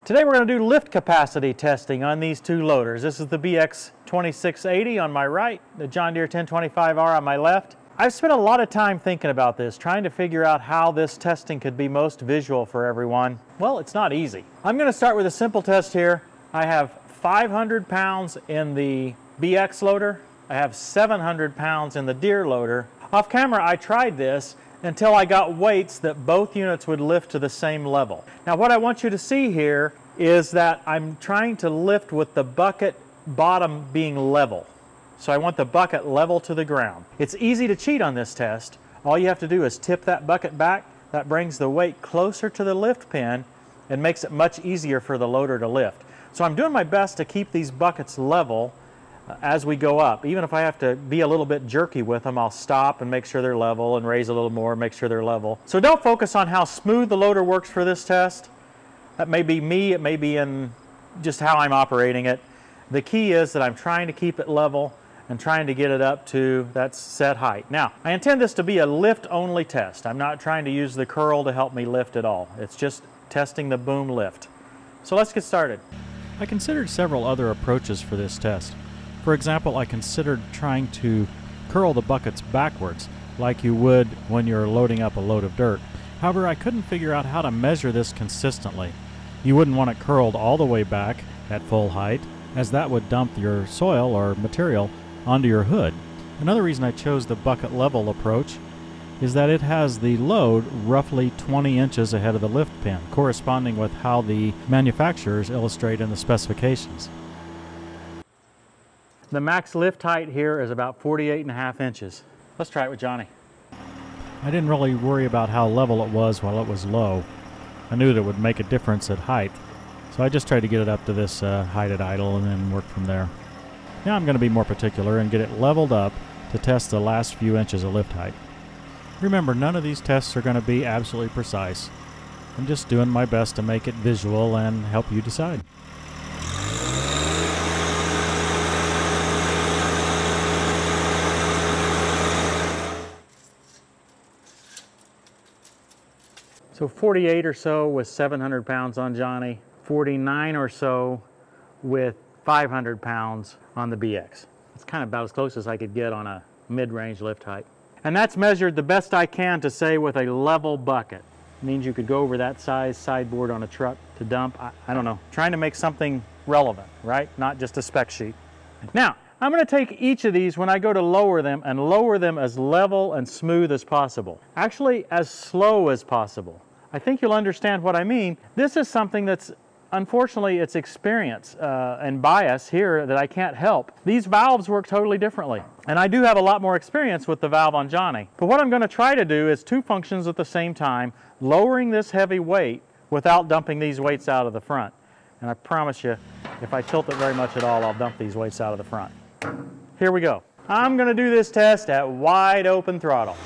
Today we're going to do lift capacity testing on these two loaders. This is the BX2680 on my right, the John Deere 1025R on my left. I've spent a lot of time thinking about this, trying to figure out how this testing could be most visual for everyone. Well, it's not easy. I'm going to start with a simple test here. I have 500 pounds in the BX loader. I have 700 pounds in the Deere loader. Off camera, I tried this until I got weights that both units would lift to the same level. Now what I want you to see here is that I'm trying to lift with the bucket bottom being level. So I want the bucket level to the ground. It's easy to cheat on this test. All you have to do is tip that bucket back. That brings the weight closer to the lift pin and makes it much easier for the loader to lift. So I'm doing my best to keep these buckets level as we go up. Even if I have to be a little bit jerky with them, I'll stop and make sure they're level and raise a little more, make sure they're level. So don't focus on how smooth the loader works for this test. That may be me, it may be in just how I'm operating it. The key is that I'm trying to keep it level and trying to get it up to that set height. Now, I intend this to be a lift-only test. I'm not trying to use the curl to help me lift at all. It's just testing the boom lift. So let's get started. I considered several other approaches for this test. For example, I considered trying to curl the buckets backwards, like you would when you're loading up a load of dirt. However, I couldn't figure out how to measure this consistently. You wouldn't want it curled all the way back at full height, as that would dump your soil or material onto your hood. Another reason I chose the bucket level approach is that it has the load roughly 20 inches ahead of the lift pin, corresponding with how the manufacturers illustrate in the specifications. The max lift height here is about 48.5 inches. Let's try it with Johnny. I didn't really worry about how level it was while it was low. I knew that it would make a difference at height, so I just tried to get it up to this height at idle and then work from there. Now I'm going to be more particular and get it leveled up to test the last few inches of lift height. Remember, none of these tests are going to be absolutely precise. I'm just doing my best to make it visual and help you decide. So 48 or so with 700 pounds on Johnny, 49 or so with 500 pounds on the BX. It's kind of about as close as I could get on a mid-range lift height. And that's measured the best I can to say with a level bucket. It means you could go over that size sideboard on a truck to dump. I don't know, trying to make something relevant, right? Not just a spec sheet. Now, I'm going to take each of these when I go to lower them and lower them as level and smooth as possible. Actually, as slow as possible. I think you'll understand what I mean. This is something that's, unfortunately, it's experience and bias here that I can't help. These valves work totally differently. And I do have a lot more experience with the valve on Johnny. But what I'm going to try to do is two functions at the same time, lowering this heavy weight without dumping these weights out of the front. And I promise you, if I tilt it very much at all, I'll dump these weights out of the front. Here we go. I'm going to do this test at wide open throttle.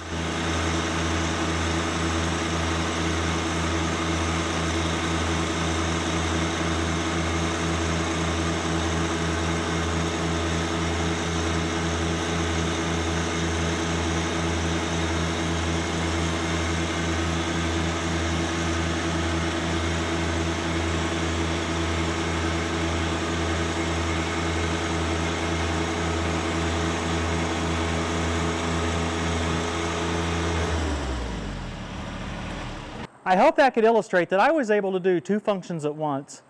I hope that could illustrate that I was able to do two functions at once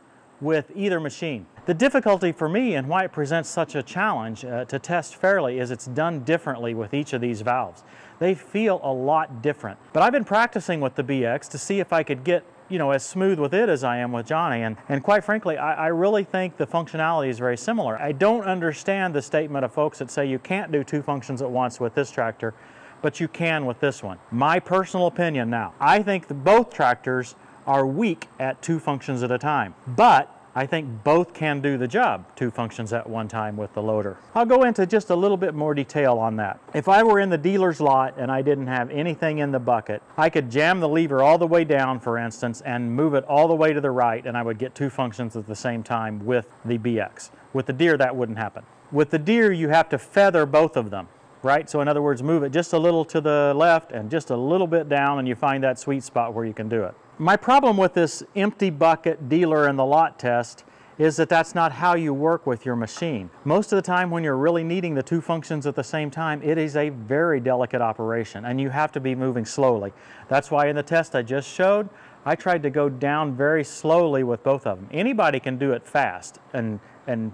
with either machine. The difficulty for me and why it presents such a challenge to test fairly is it's done differently with each of these valves. They feel a lot different. But I've been practicing with the BX to see if I could get, as smooth with it as I am with Johnny. And quite frankly, I really think the functionality is very similar. I don't understand the statement of folks that say you can't do two functions at once with this tractor, but you can with this one. My personal opinion now, I think that both tractors are weak at two functions at a time, but I think both can do the job, two functions at one time with the loader. I'll go into just a little bit more detail on that. If I were in the dealer's lot and I didn't have anything in the bucket, I could jam the lever all the way down, for instance, and move it all the way to the right, and I would get two functions at the same time with the BX. With the Deere, that wouldn't happen. With the Deere, you have to feather both of them. right? So in other words, move it just a little to the left and just a little bit down, and you find that sweet spot where you can do it. My problem with this empty bucket dealer in the lot test is that that's not how you work with your machine. Most of the time when you're really needing the two functions at the same time, it is a very delicate operation and you have to be moving slowly. That's why in the test I just showed, I tried to go down very slowly with both of them. Anybody can do it fast and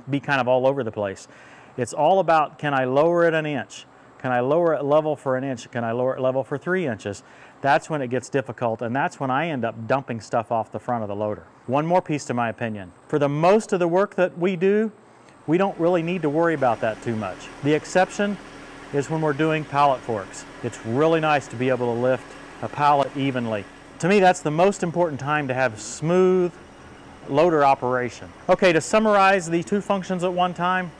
be kind of all over the place. It's all about, can I lower it an inch? Can I lower it level for an inch? Can I lower it level for 3 inches? That's when it gets difficult, and that's when I end up dumping stuff off the front of the loader. One more piece to my opinion. For the most of the work that we do, we don't really need to worry about that too much. The exception is when we're doing pallet forks. It's really nice to be able to lift a pallet evenly. To me, that's the most important time to have smooth loader operation. Okay, to summarize the two functions at one time,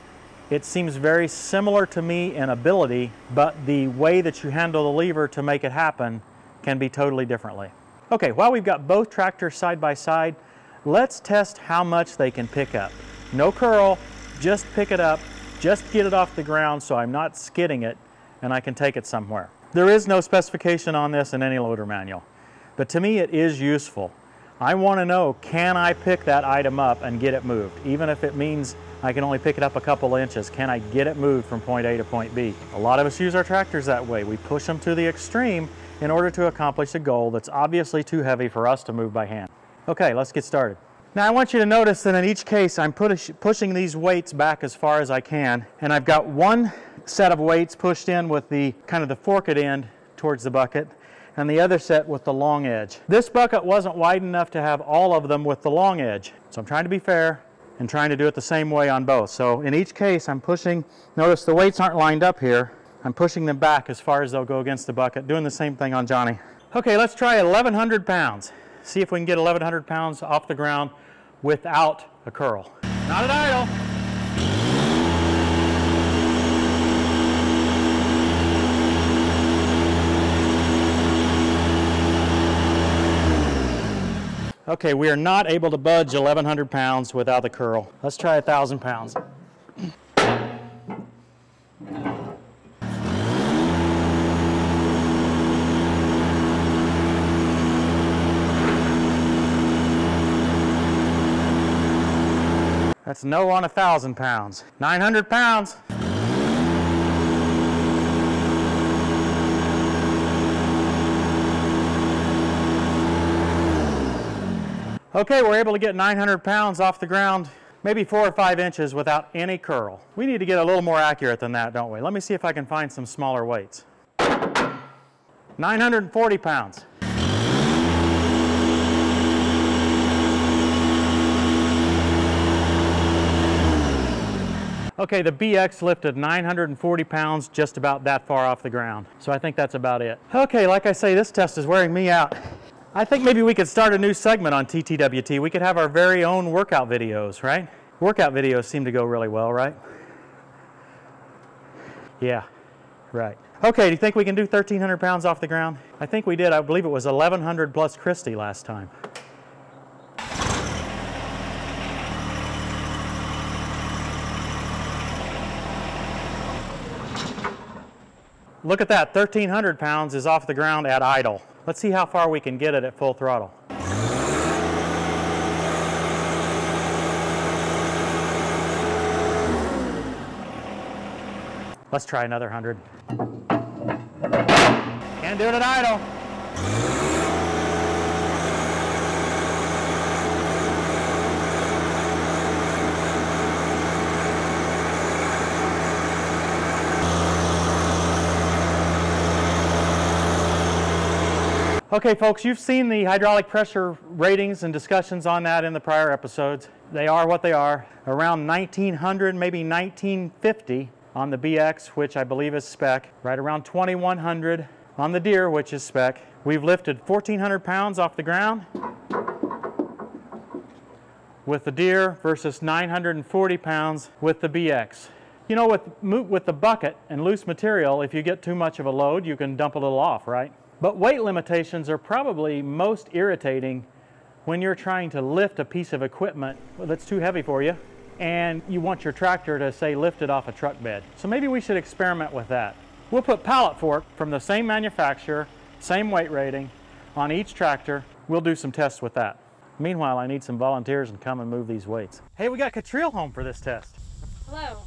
it seems very similar to me in ability, but the way that you handle the lever to make it happen can be totally differently. Okay, while we've got both tractors side by side, let's test how much they can pick up. No curl, just pick it up, just get it off the ground so I'm not skidding it and I can take it somewhere. There is no specification on this in any loader manual, but to me it is useful. I want to know, can I pick that item up and get it moved? Even if it means I can only pick it up a couple inches, can I get it moved from point A to point B? A lot of us use our tractors that way. We push them to the extreme in order to accomplish a goal that's obviously too heavy for us to move by hand. Okay, let's get started. Now I want you to notice that in each case I'm pushing these weights back as far as I can, and I've got one set of weights pushed in with the kind of the forked end towards the bucket, and the other set with the long edge. This bucket wasn't wide enough to have all of them with the long edge, so I'm trying to be fair and trying to do it the same way on both. So in each case I'm pushing, notice the weights aren't lined up here, I'm pushing them back as far as they'll go against the bucket, doing the same thing on Johnny. Okay, let's try 1,100 pounds. See if we can get 1,100 pounds off the ground without a curl. Not at idle. Okay, we are not able to budge 1,100 pounds without the curl. Let's try 1,000 pounds. That's no on 1,000 pounds. 900 pounds. Okay, we're able to get 900 pounds off the ground, maybe 4 or 5 inches without any curl. We need to get a little more accurate than that, don't we? Let me see if I can find some smaller weights. 940 pounds. Okay, the BX lifted 940 pounds just about that far off the ground. So I think that's about it. Okay, like I say, this test is wearing me out. I think maybe we could start a new segment on TTWT. We could have our very own workout videos, right? Workout videos seem to go really well, right? Yeah, right. Okay, do you think we can do 1,300 pounds off the ground? I think we did. I believe it was 1,100 plus Christie last time. Look at that, 1,300 pounds is off the ground at idle. Let's see how far we can get it at full throttle. Let's try another 100. Can't do it at idle. Okay folks, you've seen the hydraulic pressure ratings and discussions on that in the prior episodes. They are what they are. Around 1900, maybe 1950 on the BX, which I believe is spec. Right around 2100 on the Deere, which is spec. We've lifted 1,400 pounds off the ground with the Deere versus 940 pounds with the BX. You know, with the bucket and loose material, if you get too much of a load, you can dump a little off, right? But weight limitations are probably most irritating when you're trying to lift a piece of equipment that's too heavy for you and you want your tractor to, say, lift it off a truck bed. So maybe we should experiment with that. We'll put pallet fork from the same manufacturer, same weight rating, on each tractor we'll do some tests with that. Meanwhile, I need some volunteers and come and move these weights. Hey, we got Catriel home for this test. Hello.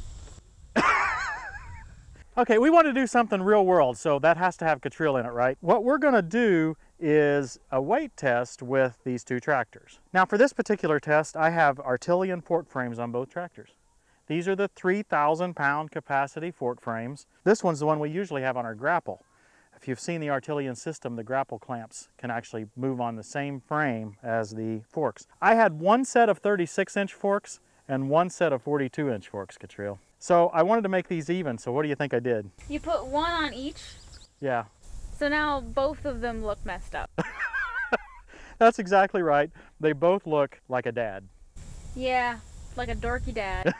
Okay, we want to do something real world, so that has to have Catriel in it, right? What we're going to do is a weight test with these two tractors. Now, for this particular test, I have Artilian fork frames on both tractors. These are the 3,000-pound capacity fork frames. This one's the one we usually have on our Grapple. If you've seen the Artilian system, the Grapple clamps can actually move on the same frame as the forks. I had one set of 36-inch forks and one set of 42-inch forks, Catriel. So I wanted to make these even, so what do you think I did? You put one on each? Yeah. So now both of them look messed up. That's exactly right. They both look like a dad. Yeah, like a dorky dad.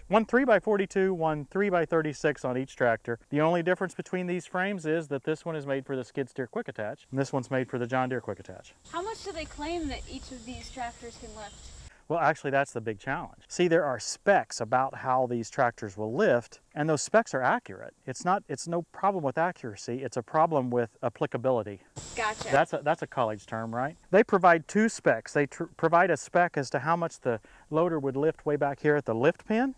One 3x42, one 3x36 on each tractor. The only difference between these frames is that this one is made for the skid steer quick attach, and this one's made for the John Deere quick attach. How much do they claim that each of these tractors can lift? Well, actually, that's the big challenge. See, there are specs about how these tractors will lift, and those specs are accurate. It's no problem with accuracy, it's a problem with applicability. Gotcha. That's a college term, right? They provide two specs. They provide a spec as to how much the loader would lift way back here at the lift pin,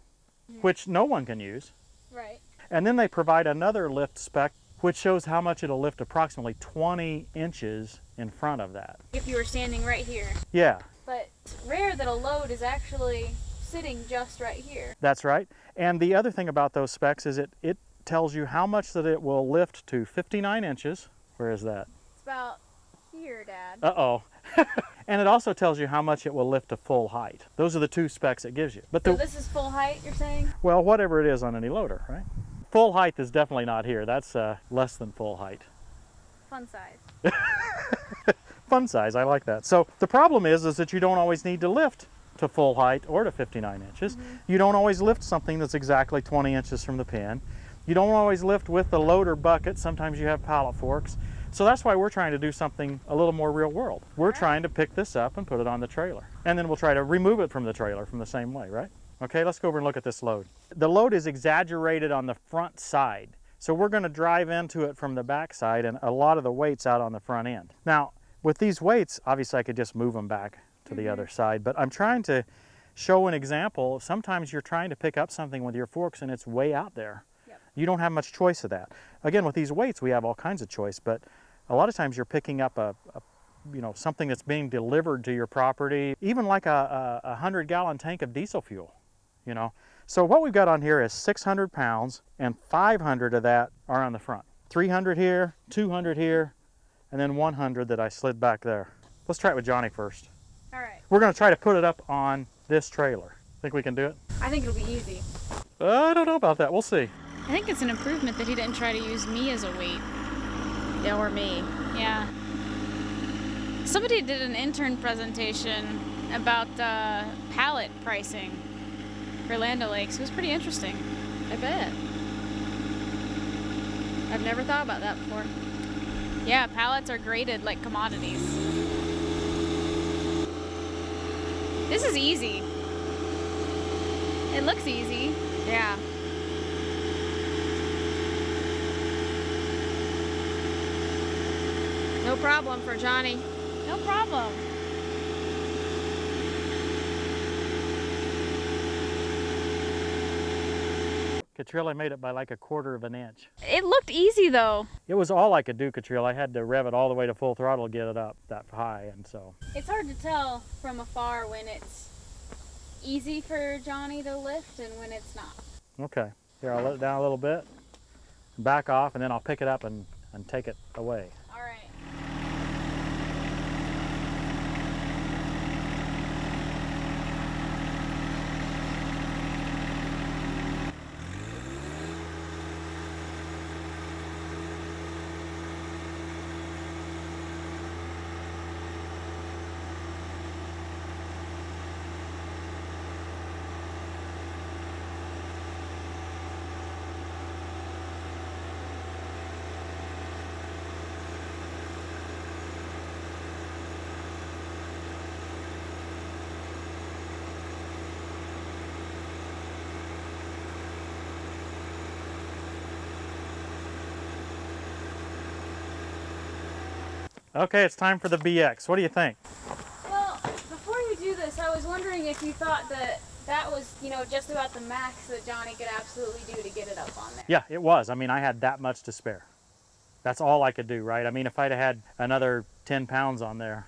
which no one can use. Right. And then they provide another lift spec, which shows how much it'll lift approximately 20 inches in front of that. If you were standing right here. Yeah. But it's rare that a load is actually sitting just right here. That's right. And the other thing about those specs is it tells you how much that it will lift to 59 inches. Where is that? It's about here, Dad. Uh-oh. And it also tells you how much it will lift to full height. Those are the two specs it gives you. But So this is full height, you're saying? Well, whatever it is on any loader, right? Full height is definitely not here. That's less than full height. Fun size. Fun size, I like that. So the problem is that you don't always need to lift to full height or to 59 inches. You don't always lift something that's exactly 20 inches from the pin. You don't always lift with the loader bucket. Sometimes you have pallet forks. So that's why we're trying to do something a little more real world. We're trying to pick this up and put it on the trailer. And then we'll try to remove it from the trailer from the same way, right? Okay, let's go over and look at this load. The load is exaggerated on the front side. So we're going to drive into it from the back side, and a lot of the weight's out on the front end. Now, with these weights, obviously I could just move them back to the other side, but I'm trying to show an example. Sometimes you're trying to pick up something with your forks and it's way out there. Yep. You don't have much choice of that. Again, with these weights, we have all kinds of choice, but a lot of times you're picking up something that's being delivered to your property, even like a 100-gallon tank of diesel fuel, you know. So what we've got on here is 600 pounds, and 500 of that are on the front. 300 here, 200 here, and then 100 that I slid back there. Let's try it with Johnny first. All right. We're going to try to put it up on this trailer. Think we can do it? I think it'll be easy. I don't know about that. We'll see. I think it's an improvement that he didn't try to use me as a weight. Yeah, or me. Yeah. Somebody did an intern presentation about pallet pricing for Land O'Lakes. It was pretty interesting. I bet. I've never thought about that before. Yeah, pallets are graded like commodities. This is easy. It looks easy. Yeah. No problem for Johnny. No problem. Catriel, I made it by like 1/4 of an inch. It looked easy though. It was all I could do, Catriel. I had to rev it all the way to full throttle to get it up that high, and so. It's hard to tell from afar when it's easy for Johnny to lift and when it's not. Okay, here I'll let it down a little bit, back off, and then I'll pick it up and take it away. All right. Okay, it's time for the BX. What do you think? Well, before you do this, I was wondering if you thought that that was, you know, just about the max that Johnny could absolutely do to get it up on there. Yeah, it was. I mean, I had that much to spare. That's all I could do, right? I mean, if I'd have had another 10 pounds on there,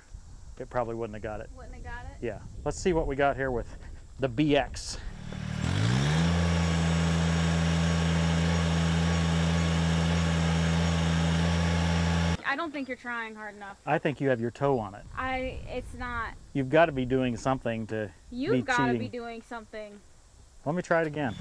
it probably wouldn't have got it. Wouldn't have got it? Yeah. Let's see what we got here with the BX. I don't think you're trying hard enough. I think you have your toe on it. It's not. You've got to be doing something to You've got to cheating. be doing something. Let me try it again.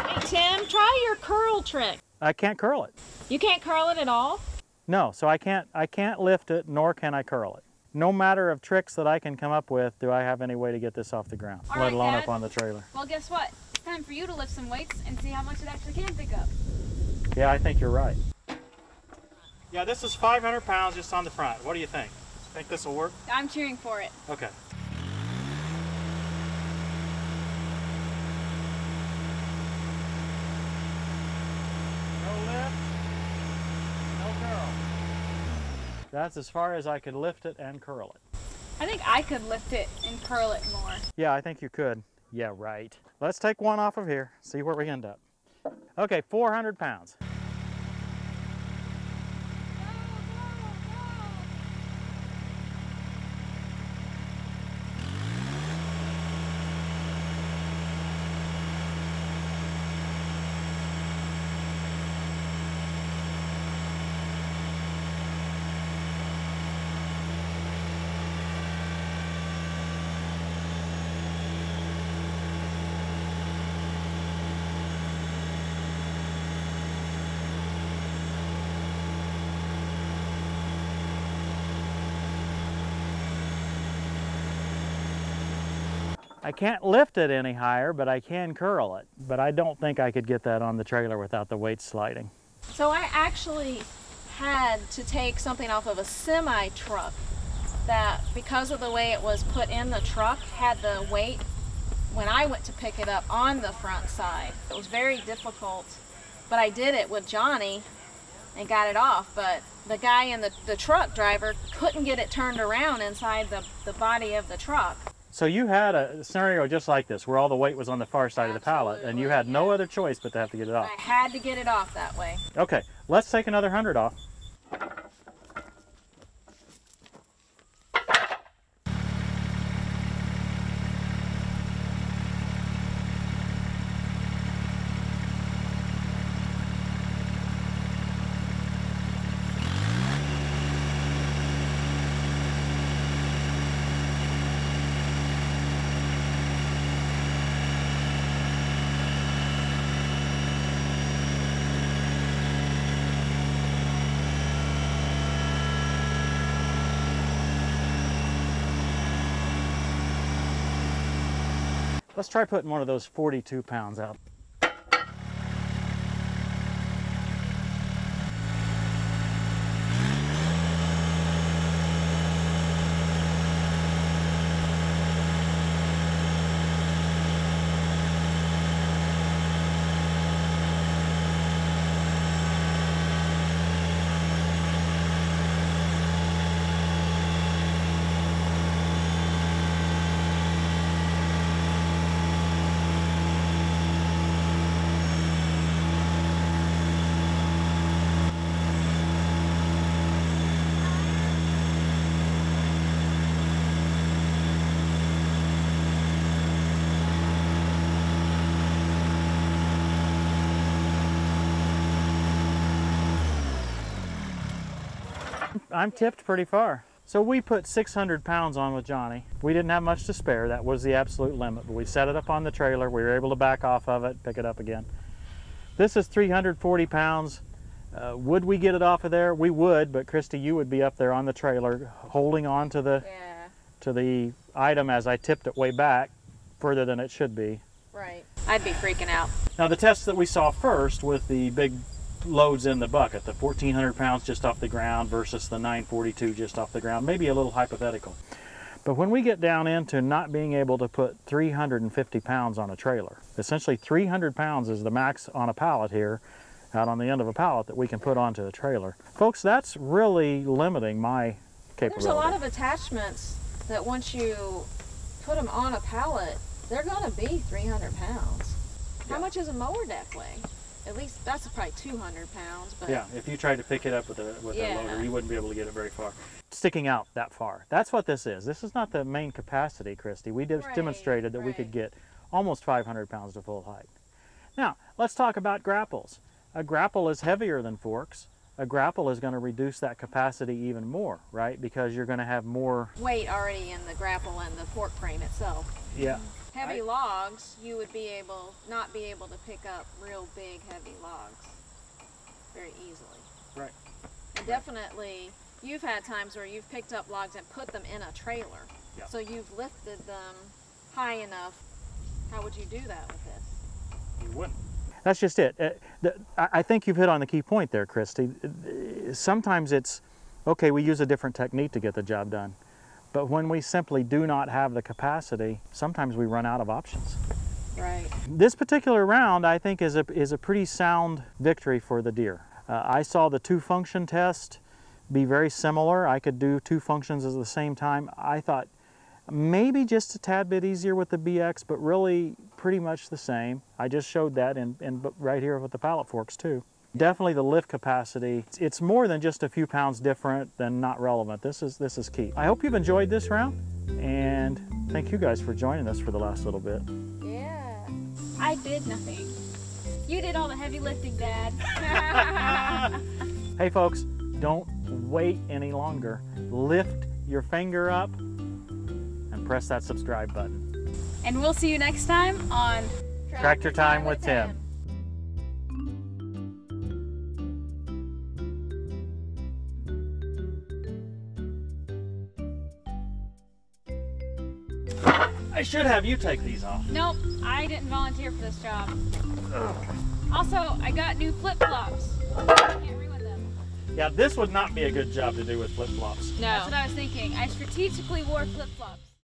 Hey, Tim, try your curl trick. I can't curl it. You can't curl it at all? No, so I can't lift it, nor can I curl it. No matter of tricks that I can come up with, do I have any way to get this off the ground, All let right, alone Dad. up on the trailer. Well, guess what? It's time for you to lift some weights and see how much it actually can pick up. Yeah, I think you're right. Yeah, this is 500 pounds just on the front. What do you think? Think this will work? I'm cheering for it. Okay. No lift, no curl. That's as far as I could lift it and curl it. I think I could lift it and curl it more. Yeah, I think you could. Yeah, right. Let's take one off of here, see where we end up. Okay, 400 pounds. I can't lift it any higher, but I can curl it. But I don't think I could get that on the trailer without the weight sliding. So I actually had to take something off of a semi truck that, because of the way it was put in the truck, had the weight when I went to pick it up on the front side. It was very difficult, but I did it with Johnny and got it off. But the guy in the truck driver couldn't get it turned around inside the body of the truck. So you had a scenario just like this, where all the weight was on the far side of the pallet, and you had no other choice but to have to get it off. I had to get it off that way. Okay, let's take another 100 off. Let's try putting one of those 42 pounds out. I'm tipped pretty far. So we put 600 pounds on with Johnny. We didn't have much to spare. That was the absolute limit, but we set it up on the trailer. We were able to back off of it, pick it up again. This is 340 pounds. Would we get it off of there? We would, but Christy, you would be up there on the trailer holding on to the item as I tipped it way back further than it should be. Right. I'd be freaking out. Now the test that we saw first with the big loads in the bucket, the 1,400 pounds just off the ground versus the 942 just off the ground, maybe a little hypothetical. But when we get down into not being able to put 350 pounds on a trailer, essentially 300 pounds is the max on a pallet here, out on the end of a pallet that we can put onto the trailer. Folks, that's really limiting my capability. There's a lot of attachments that once you put them on a pallet, they're gonna be 300 pounds. How much does a mower deck weigh? At least that's probably 200 pounds. But yeah, if you tried to pick it up with a yeah. loader, you wouldn't be able to get it very far. Sticking out that far. That's what this is. This is not the main capacity, Christy. We just demonstrated that we could get almost 500 pounds to full height. Now, let's talk about grapples. A grapple is heavier than forks. A grapple is going to reduce that capacity even more, right? Because you're going to have more weight already in the grapple and the fork frame itself. Yeah. Heavy logs, you would not be able to pick up real big heavy logs very easily. Right. And definitely, you've had times where you've picked up logs and put them in a trailer. Yeah. So you've lifted them high enough. How would you do that with this? You wouldn't. That's just it. I think you've hit on the key point there, Christy. Sometimes it's, okay, we use a different technique to get the job done. But when we simply do not have the capacity, sometimes we run out of options. Right. This particular round, I think, is a pretty sound victory for the Deere. I saw the two-function test be very similar. I could do two functions at the same time. I thought maybe just a tad bit easier with the BX, but really pretty much the same. I just showed that in right here with the pallet forks too. Definitely the lift capacity, it's more than just a few pounds different than not relevant. This is key. I hope you've enjoyed this round, and thank you guys for joining us for the last little bit. Yeah. I did nothing. You did all the heavy lifting, Dad. Hey folks, don't wait any longer. Lift your finger up and press that subscribe button. And we'll see you next time on Tractor Time with Tim. I should have you take these off. Nope, I didn't volunteer for this job. Also, I got new flip-flops. I can't ruin them. Yeah, this would not be a good job to do with flip-flops. No. That's what I was thinking. I strategically wore flip-flops.